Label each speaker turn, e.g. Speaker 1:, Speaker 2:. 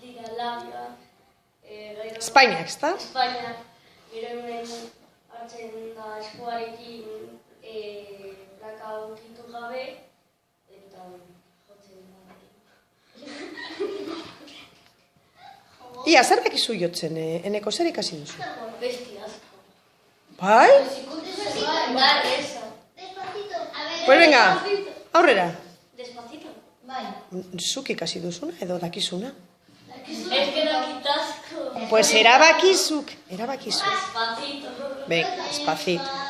Speaker 1: Tira labia,
Speaker 2: Espainiak, ezta?
Speaker 1: Espainiak, gero hemen hartzen da eskuarekin plaka onkitu gabe, eta jotzen da.
Speaker 2: Ia, zer dakizu jotzen, Eneko, zer ikasi duzu?
Speaker 1: Besti asko.
Speaker 2: Bai? Pues venga, aurrera.
Speaker 1: Despacito.
Speaker 2: Zuk ikasi duzuna edo dakizuna?
Speaker 1: Es que dakit asko.
Speaker 2: Pues erabakizuk.
Speaker 1: Despacito.
Speaker 2: Venga, despacito.